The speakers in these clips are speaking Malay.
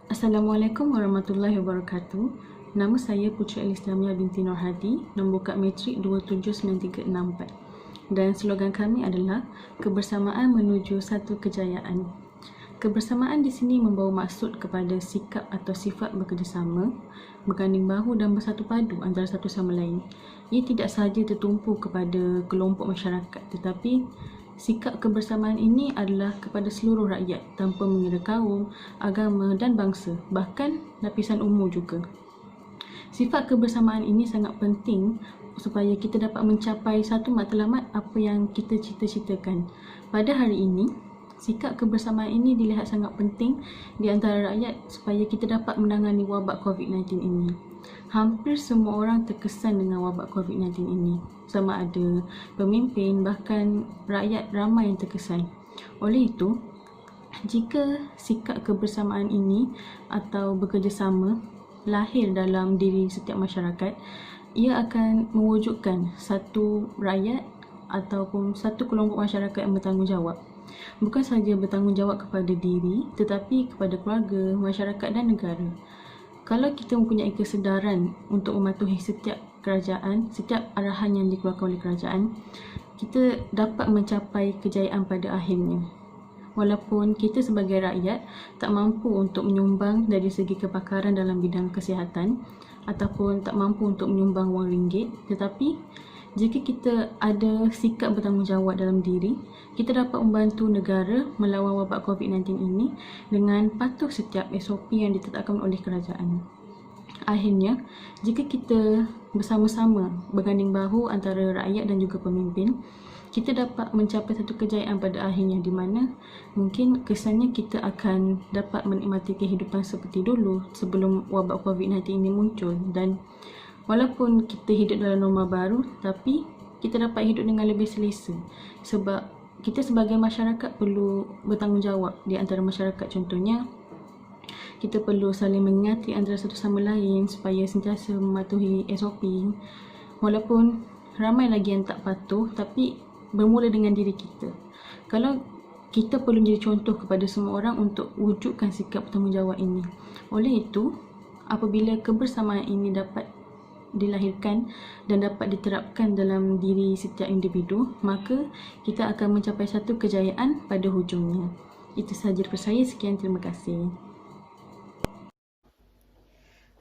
Assalamualaikum warahmatullahi wabarakatuh. Nama saya Puteri Alislamia binti Nur Hadi, nombor kad matrik 279364. Dan slogan kami adalah kebersamaan menuju satu kejayaan. Kebersamaan di sini membawa maksud kepada sikap atau sifat bekerjasama, berganding bahu dan bersatu padu antara satu sama lain. Ia tidak sahaja tertumpu kepada kelompok masyarakat, tetapi sikap kebersamaan ini adalah kepada seluruh rakyat tanpa mengira kaum, agama dan bangsa, bahkan lapisan umur juga. Sifat kebersamaan ini sangat penting supaya kita dapat mencapai satu matlamat apa yang kita cita-citakan. Pada hari ini, sikap kebersamaan ini dilihat sangat penting di antara rakyat supaya kita dapat menangani wabak COVID-19 ini. Hampir semua orang terkesan dengan wabak COVID-19 ini, sama ada pemimpin, bahkan rakyat ramai yang terkesan. Oleh itu, jika sikap kebersamaan ini atau bekerjasama lahir dalam diri setiap masyarakat, ia akan mewujudkan satu rakyat ataupun satu kelompok masyarakat yang bertanggungjawab. Bukan sahaja bertanggungjawab kepada diri, tetapi kepada keluarga, masyarakat dan negara. Kalau kita mempunyai kesedaran untuk mematuhi setiap kerajaan, setiap arahan yang dikeluarkan oleh kerajaan, kita dapat mencapai kejayaan pada akhirnya. Walaupun kita sebagai rakyat tak mampu untuk menyumbang dari segi kepakaran dalam bidang kesihatan ataupun tak mampu untuk menyumbang wang ringgit, tetapi jika kita ada sikap bertanggungjawab dalam diri, kita dapat membantu negara melawan wabak COVID-19 ini dengan patuh setiap SOP yang ditetapkan oleh kerajaan. Akhirnya, jika kita bersama-sama berganding bahu antara rakyat dan juga pemimpin, kita dapat mencapai satu kejayaan pada akhirnya, di mana mungkin kesannya kita akan dapat menikmati kehidupan seperti dulu sebelum wabak COVID-19 ini muncul. Dan walaupun kita hidup dalam norma baru, tapi kita dapat hidup dengan lebih selesa sebab kita sebagai masyarakat perlu bertanggungjawab di antara masyarakat. Contohnya, kita perlu saling mengingati antara satu sama lain supaya sentiasa mematuhi SOP. Walaupun ramai lagi yang tak patuh, tapi bermula dengan diri kita. Kalau kita perlu menjadi contoh kepada semua orang untuk wujudkan sikap bertanggungjawab ini. Oleh itu, apabila kebersamaan ini dapat dilahirkan dan dapat diterapkan dalam diri setiap individu, maka kita akan mencapai satu kejayaan pada hujungnya. Itu sahaja daripada saya. Sekian, terima kasih.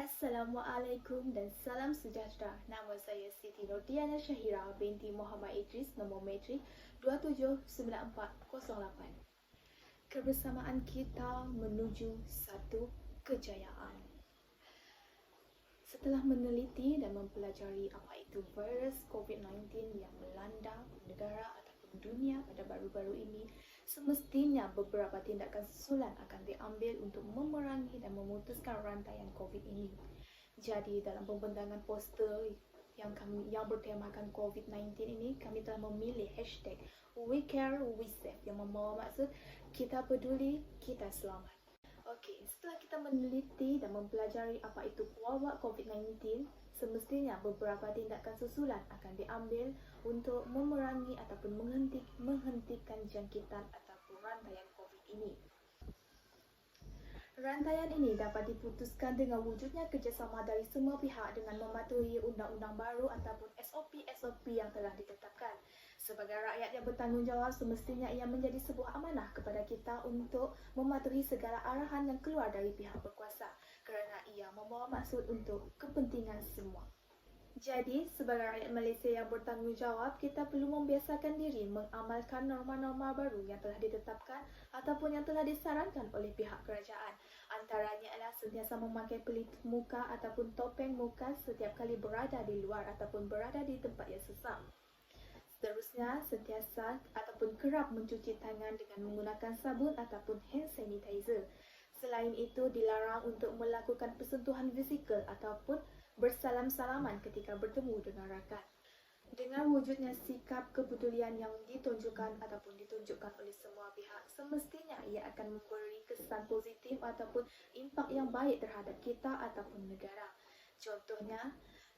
Assalamualaikum dan salam sejahtera. Nama saya Siti Nurdiana Syahira binti Muhammad Idris, nombor matrik 279408. Kebersamaan kita menuju satu kejayaan. Setelah meneliti dan mempelajari apa itu virus COVID-19 yang melanda negara ataupun dunia pada baru-baru ini, semestinya beberapa tindakan susulan akan diambil untuk memerangi dan memutuskan rantaian COVID ini. Jadi dalam pembentangan poster yang bertemakan COVID-19 ini, kami telah memilih hashtag We Care We Save yang membawa maksud kita peduli, kita selamat. Okey, setelah kita meneliti dan mempelajari apa itu wabak COVID-19, semestinya beberapa tindakan susulan akan diambil untuk memerangi ataupun menghentikan jangkitan ataupun rantaian COVID ini. Rantaian ini dapat diputuskan dengan wujudnya kerjasama dari semua pihak dengan mematuhi undang-undang baru ataupun SOP-SOP yang telah ditetapkan. Sebagai rakyat yang bertanggungjawab, semestinya ia menjadi sebuah amanah kepada kita untuk mematuhi segala arahan yang keluar dari pihak berkuasa kerana ia membawa maksud untuk kepentingan semua. Jadi, sebagai rakyat Malaysia yang bertanggungjawab, kita perlu membiasakan diri mengamalkan norma-norma baru yang telah ditetapkan ataupun yang telah disarankan oleh pihak kerajaan. Antaranya adalah sentiasa memakai pelitup muka ataupun topeng muka setiap kali berada di luar ataupun berada di tempat yang sesam. Seterusnya, sentiasa ataupun kerap mencuci tangan dengan menggunakan sabun ataupun hand sanitizer. Selain itu, dilarang untuk melakukan persentuhan fizikal ataupun bersalam-salaman ketika bertemu dengan rakan. Dengan wujudnya sikap kepedulian yang ditunjukkan ataupun ditunjukkan oleh semua pihak, semestinya ia akan memberi kesan positif ataupun impak yang baik terhadap kita ataupun negara. Contohnya,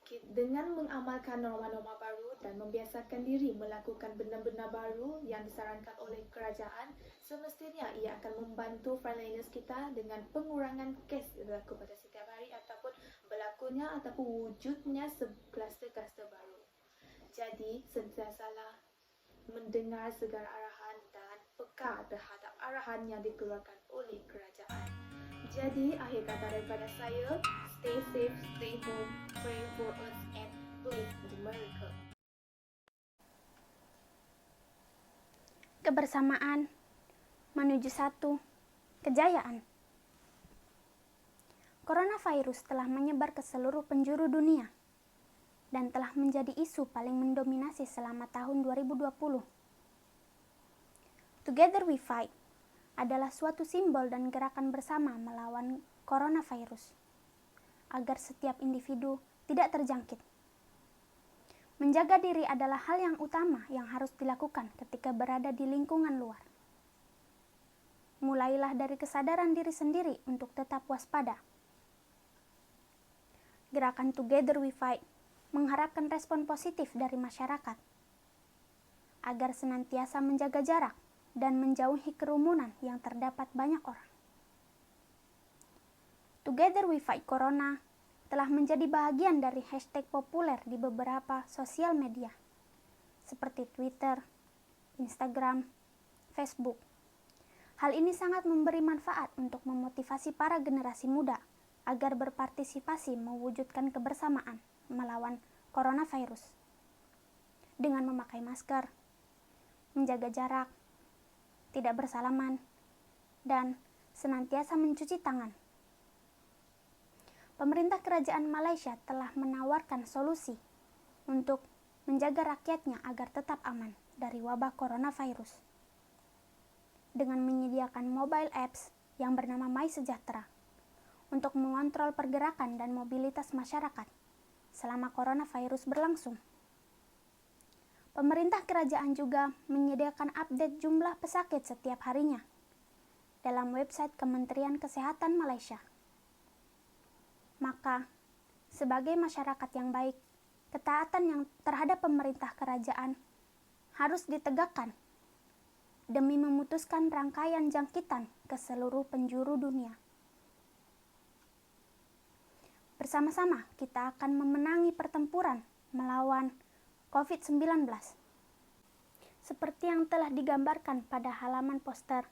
Dengan mengamalkan norma-norma baru dan membiasakan diri melakukan benda-benda baru yang disarankan oleh kerajaan, semestinya ia akan membantu frontliners kita dengan pengurangan kes berlaku pada setiap hari ataupun berlakunya ataupun wujudnya kluster-kluster baru. Jadi, sentiasalah mendengar segala arahan dan peka terhadap arahan yang dikeluarkan oleh kerajaan. Jadi, akhir kata daripada saya, stay safe, stay home, pray for us, and please the miracle. Kebersamaan menuju satu kejayaan. Coronavirus telah menyebar ke seluruh penjuru dunia dan telah menjadi isu paling mendominasi selama tahun 2020. Together We Fight adalah suatu simbol dan gerakan bersama melawan coronavirus agar setiap individu tidak terjangkit. Menjaga diri adalah hal yang utama yang harus dilakukan ketika berada di lingkungan luar. Mulailah dari kesadaran diri sendiri untuk tetap waspada. Gerakan Together We Fight mengharapkan respon positif dari masyarakat agar senantiasa menjaga jarak dan menjauhi kerumunan yang terdapat banyak orang. Together We Fight Corona telah menjadi bagian dari hashtag populer di beberapa sosial media seperti Twitter, Instagram, Facebook. Hal ini sangat memberi manfaat untuk memotivasi para generasi muda agar berpartisipasi mewujudkan kebersamaan melawan coronavirus dengan memakai masker, menjaga jarak, tidak bersalaman, dan senantiasa mencuci tangan. Pemerintah Kerajaan Malaysia telah menawarkan solusi untuk menjaga rakyatnya agar tetap aman dari wabah coronavirus dengan menyediakan mobile apps yang bernama MySejahtera untuk mengontrol pergerakan dan mobilitas masyarakat selama coronavirus berlangsung. Pemerintah kerajaan juga menyediakan update jumlah pesakit setiap harinya dalam website Kementerian Kesehatan Malaysia. Maka, sebagai masyarakat yang baik, ketaatan yang terhadap pemerintah kerajaan harus ditegakkan demi memutuskan rangkaian jangkitan ke seluruh penjuru dunia. Bersama-sama kita akan memenangi pertempuran melawan COVID-19. Seperti yang telah digambarkan pada halaman poster,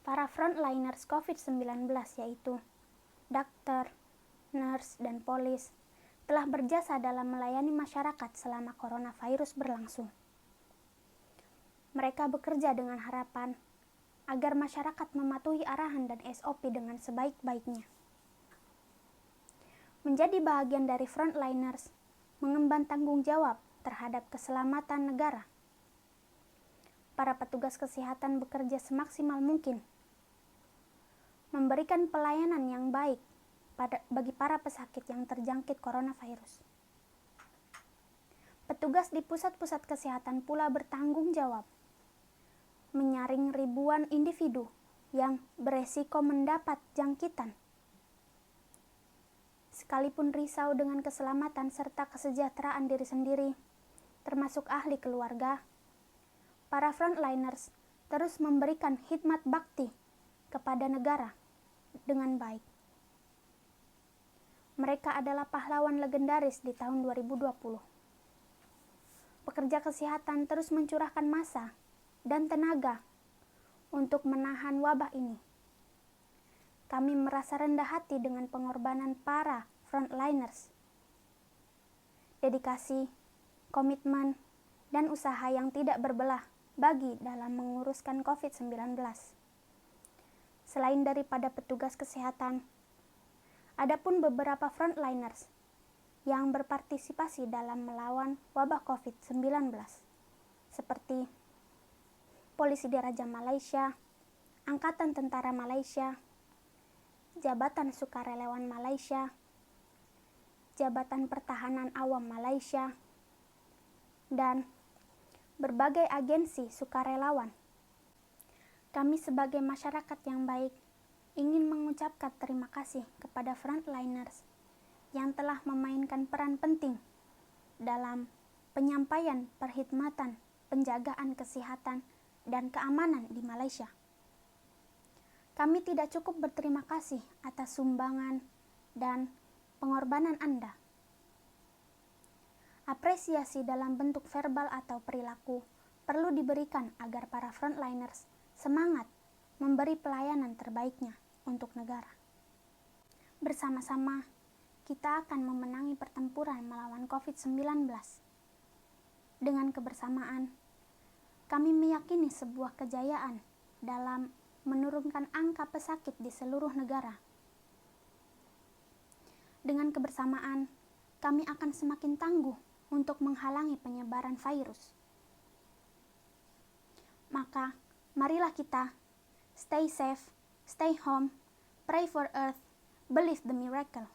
para frontliners COVID-19 yaitu dokter, nurse, dan polis telah berjasa dalam melayani masyarakat selama coronavirus berlangsung. Mereka bekerja dengan harapan agar masyarakat mematuhi arahan dan SOP dengan sebaik-baiknya. Menjadi bagian dari frontliners mengemban tanggung jawab terhadap keselamatan negara. Para petugas kesehatan bekerja semaksimal mungkin, memberikan pelayanan yang baik bagi para pesakit yang terjangkit coronavirus. Petugas di pusat-pusat kesehatan pula bertanggung jawab menyaring ribuan individu yang beresiko mendapat jangkitan. Sekalipun risau dengan keselamatan serta kesejahteraan diri sendiri, termasuk ahli keluarga, para frontliners terus memberikan khidmat bakti kepada negara dengan baik. Mereka adalah pahlawan legendaris di tahun 2020. Pekerja kesehatan terus mencurahkan massa dan tenaga untuk menahan wabah ini. Kami merasa rendah hati dengan pengorbanan para frontliners. Dedikasi, komitmen, dan usaha yang tidak berbelah bagi dalam menguruskan COVID-19. Selain daripada petugas kesehatan, ada pun beberapa frontliners yang berpartisipasi dalam melawan wabah COVID-19, seperti Polisi Diraja Malaysia, Angkatan Tentara Malaysia, Jabatan Sukarelawan Malaysia, Jabatan Pertahanan Awam Malaysia, dan berbagai agensi sukarelawan. Kami sebagai masyarakat yang baik ingin mengucapkan terima kasih kepada frontliners yang telah memainkan peran penting dalam penyampaian perkhidmatan, penjagaan kesehatan, dan keamanan di Malaysia. Kami tidak cukup berterima kasih atas sumbangan dan pengorbanan Anda. Apresiasi dalam bentuk verbal atau perilaku perlu diberikan agar para frontliners semangat memberi pelayanan terbaiknya untuk negara. Bersama-sama, kita akan memenangi pertempuran melawan COVID-19. Dengan kebersamaan, kami meyakini sebuah kejayaan dalam menurunkan angka pesakit di seluruh negara. Dengan kebersamaan, kami akan semakin tangguh untuk menghalangi penyebaran virus. Maka, marilah kita stay safe, stay home, pray for Earth, believe the miracle.